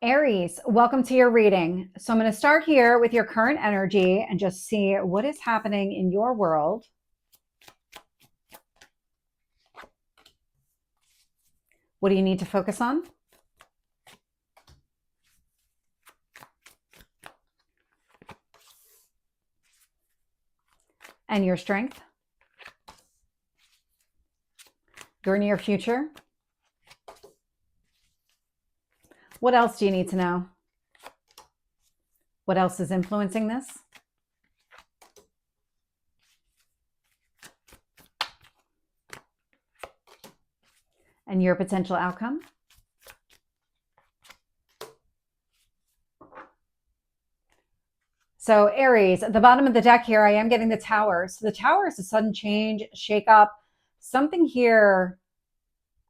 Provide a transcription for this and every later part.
Aries, welcome to your reading. So I'm going to start here with your current energy and just see what is happening in your world. What do you need to focus on? And your strength? Your near future? What else do you need to know? What else is influencing this? And your potential outcome? So Aries, at the bottom of the deck here, I am getting the Tower. So the Tower is a sudden change, shake up, something here,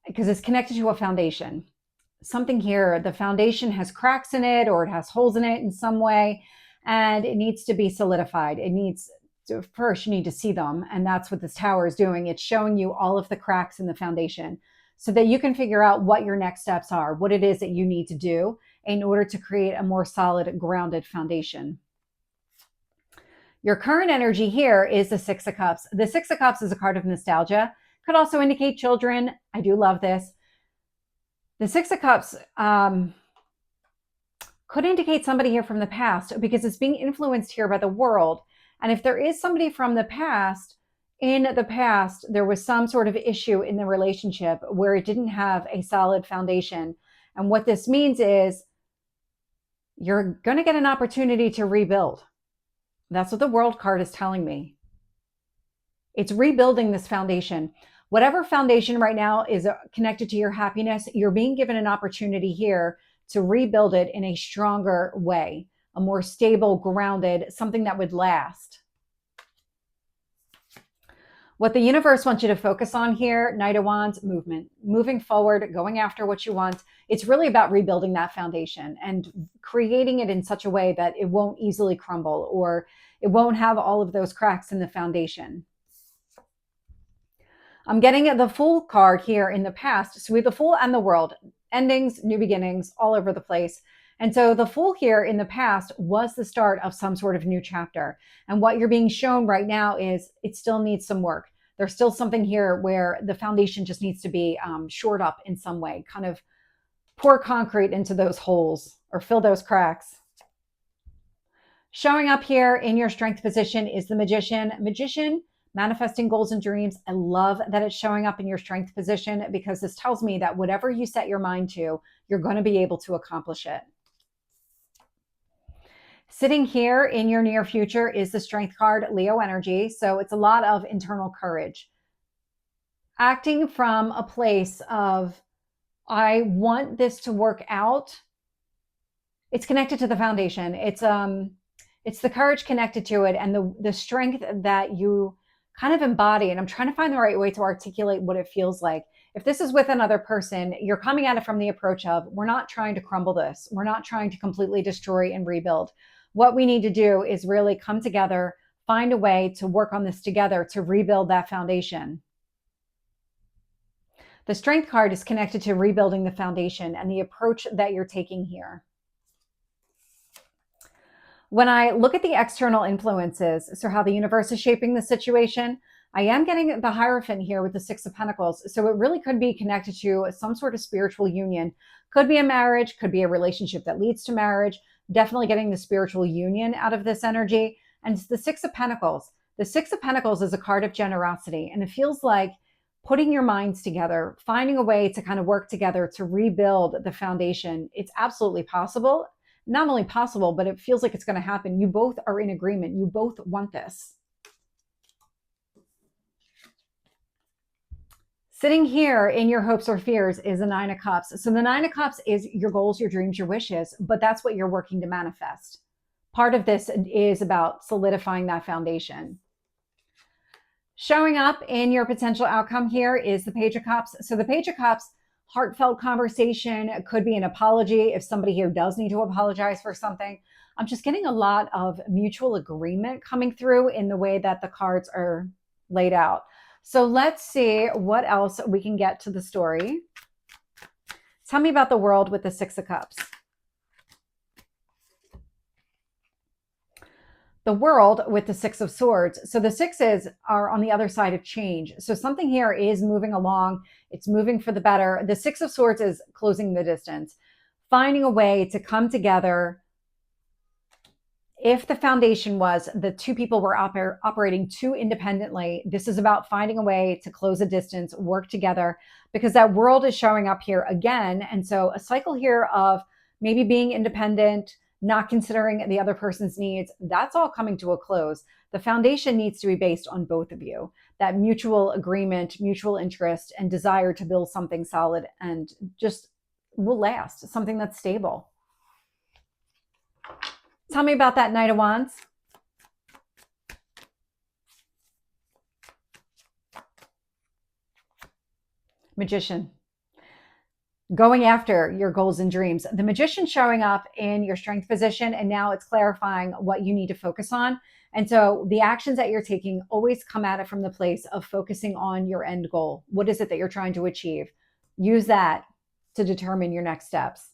because it's connected to a foundation. Something here, the foundation has cracks in it or it has holes in it in some way, and it needs to be solidified. It needs to, first you need to see them, and that's what this Tower is doing. It's showing you all of the cracks in the foundation so that you can figure out what your next steps are, what it is that you need to do in order to create a more solid, grounded foundation. Your current energy here is the Six of Cups. The Six of Cups is a card of nostalgia. Could also indicate children. I do love this. The Six of Cups could indicate somebody here from the past because it's being influenced here by the world. And if there is somebody from the past, in the past, there was some sort of issue in the relationship where it didn't have a solid foundation. And what this means is you're going to get an opportunity to rebuild. That's what the World card is telling me. It's rebuilding this foundation. Whatever foundation right now is connected to your happiness, you're being given an opportunity here to rebuild it in a stronger way, a more stable, grounded, something that would last. What the universe wants you to focus on here, Knight of Wands, movement, moving forward, going after what you want. It's really about rebuilding that foundation and creating it in such a way that it won't easily crumble or it won't have all of those cracks in the foundation. I'm getting the Fool card here in the past. So we have the Fool and the World, endings, new beginnings, all over the place. And so the Fool here in the past was the start of some sort of new chapter. And what you're being shown right now is it still needs some work. There's still something here where the foundation just needs to be shored up in some way, kind of pour concrete into those holes or fill those cracks. Showing up here in your strength position is the Magician. Magician, manifesting goals and dreams. I love that it's showing up in your strength position because this tells me that whatever you set your mind to, you're going to be able to accomplish it. Sitting here in your near future is the Strength card, Leo energy. So it's a lot of internal courage. Acting from a place of, I want this to work out. It's connected to the foundation. It's the courage connected to it and the strength that you kind of embody. And I'm trying to find the right way to articulate what it feels like. If this is with another person, you're coming at it from the approach of, we're not trying to crumble this. We're not trying to completely destroy and rebuild. What we need to do is really come together, find a way to work on this together to rebuild that foundation. The Strength card is connected to rebuilding the foundation and the approach that you're taking here. When I look at the external influences, so how the universe is shaping the situation, I am getting the Hierophant here with the Six of Pentacles. So it really could be connected to some sort of spiritual union. Could be a marriage, could be a relationship that leads to marriage. Definitely getting the spiritual union out of this energy. And it's the Six of Pentacles. The Six of Pentacles is a card of generosity. And it feels like putting your minds together, finding a way to kind of work together to rebuild the foundation. It's absolutely possible. Not only possible, but it feels like it's going to happen. You both are in agreement. You both want this. Sitting here in your hopes or fears is the Nine of Cups. So the Nine of Cups is your goals, your dreams, your wishes, but that's what you're working to manifest. Part of this is about solidifying that foundation. Showing up in your potential outcome here is the Page of Cups. So the Page of Cups, heartfelt conversation. It could be an apology if somebody here does need to apologize for something. I'm just getting a lot of mutual agreement coming through in the way that the cards are laid out. So let's see what else we can get to the story. Tell me about the world with the Six of Cups. the world with the Six of Swords. So the sixes are on the other side of change. So something here is moving along. It's moving for the better. The Six of Swords is closing the distance, finding a way to come together. If the foundation was the two people were operating too independently, this is about finding a way to close a distance, work together, because that world is showing up here again. And so a cycle here of maybe being independent, not considering the other person's needs, that's all coming to a close. The foundation needs to be based on both of you, that mutual agreement, mutual interest, and desire to build something solid and just will last, something that's stable. Tell me about that Knight of Wands. Magician. Going after your goals and dreams. The Magician showing up in your strength position, and now it's clarifying what you need to focus on. And so the actions that you're taking always come at it from the place of focusing on your end goal. What is it that you're trying to achieve? Use that to determine your next steps.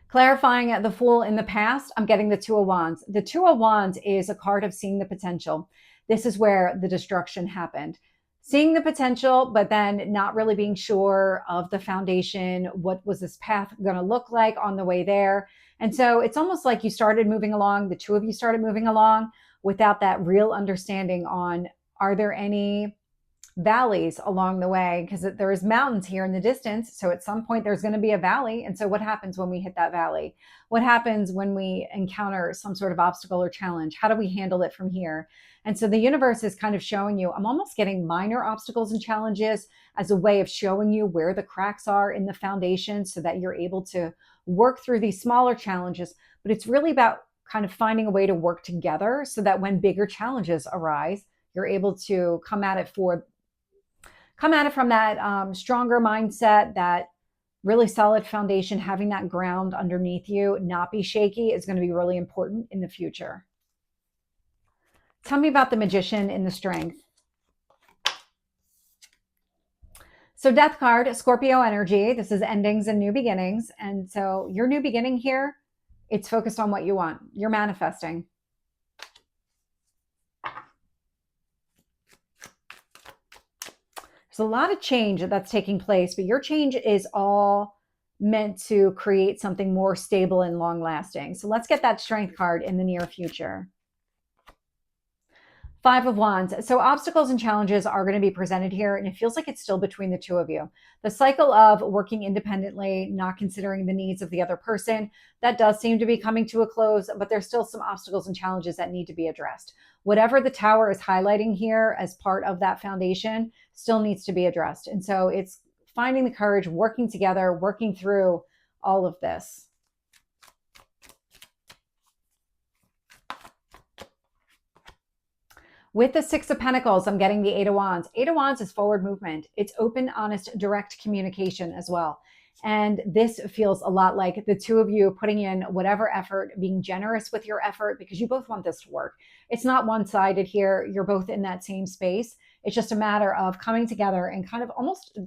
Clarifying the Fool in the past, I'm getting the Two of Wands. The Two of Wands is a card of seeing the potential. This is where the destruction happened. Seeing the potential, but then not really being sure of the foundation. What was this path going to look like on the way there? And so it's almost like you started moving along, the two of you started moving along without that real understanding on, are there any valleys along the way? Because there is mountains here in the distance. So at some point there's going to be a valley. And so what happens when we hit that valley? What happens when we encounter some sort of obstacle or challenge? How do we handle it from here? And so the universe is kind of showing you, I'm almost getting minor obstacles and challenges as a way of showing you where the cracks are in the foundation so that you're able to work through these smaller challenges. But it's really about kind of finding a way to work together so that when bigger challenges arise, you're able to come at it from that stronger mindset, that really solid foundation. Having that ground underneath you, not be shaky, is going to be really important in the future. Tell me about the Magician in the strength. So Death card, Scorpio energy. This is endings and new beginnings. And so your new beginning here, it's focused on what you want. You're manifesting. There's a lot of change that's taking place, but your change is all meant to create something more stable and long lasting. So let's get that Strength card in the near future. Five of Wands. So obstacles and challenges are going to be presented here, and it feels like it's still between the two of you. The cycle of working independently, not considering the needs of the other person, that does seem to be coming to a close, but there's still some obstacles and challenges that need to be addressed. Whatever the Tower is highlighting here as part of that foundation still needs to be addressed. And so it's finding the courage, working together, working through all of this. With the Six of Pentacles, I'm getting the Eight of Wands. Eight of Wands is forward movement. It's open, honest, direct communication as well. And this feels a lot like the two of you putting in whatever effort, being generous with your effort, because you both want this to work. It's not one-sided here. You're both in that same space. It's just a matter of coming together and kind of almost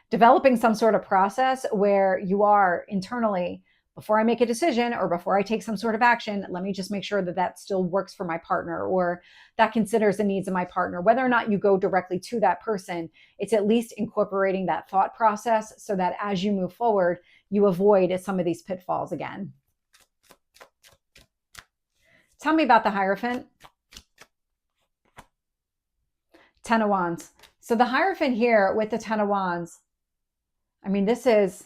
developing some sort of process where you are internally, before I make a decision or before I take some sort of action, let me just make sure that that still works for my partner, or that considers the needs of my partner. Whether or not you go directly to that person, it's at least incorporating that thought process so that as you move forward, you avoid some of these pitfalls again. Tell me about the Hierophant. Ten of Wands. So the Hierophant here with the Ten of Wands, I mean, this is,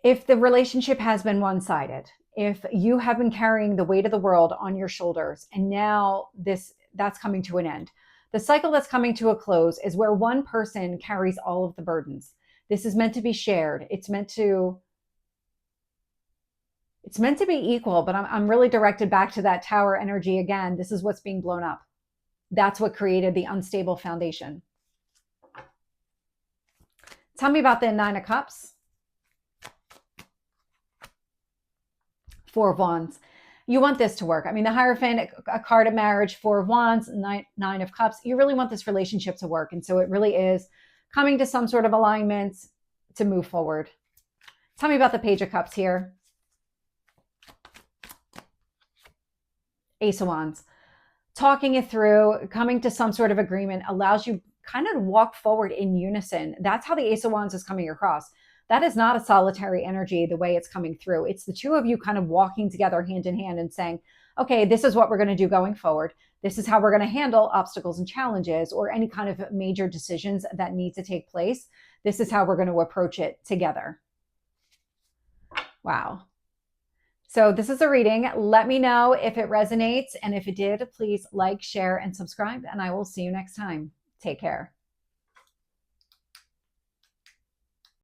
if the relationship has been one-sided, if you have been carrying the weight of the world on your shoulders, and now that's coming to an end. The cycle that's coming to a close is where one person carries all of the burdens. This is meant to be shared. It's meant to be equal, but I'm really directed back to that Tower energy again. This is what's being blown up. That's what created the unstable foundation. Tell me about the Nine of Cups. Four of Wands. You want this to work. I mean, the Hierophant, a card of marriage, Four of Wands, Nine of Cups. You really want this relationship to work. And so it really is coming to some sort of alignment to move forward. Tell me about the Page of Cups here. Ace of Wands. Talking it through, coming to some sort of agreement allows you kind of walk forward in unison. That's how the Ace of Wands is coming across. That is not a solitary energy the way it's coming through. It's the two of you kind of walking together hand in hand and saying, okay, this is what we're going to do going forward. This is how we're going to handle obstacles and challenges or any kind of major decisions that need to take place. This is how we're going to approach it together. Wow. So this is a reading. Let me know if it resonates. And if it did, please like, share, and subscribe. And I will see you next time. Take care.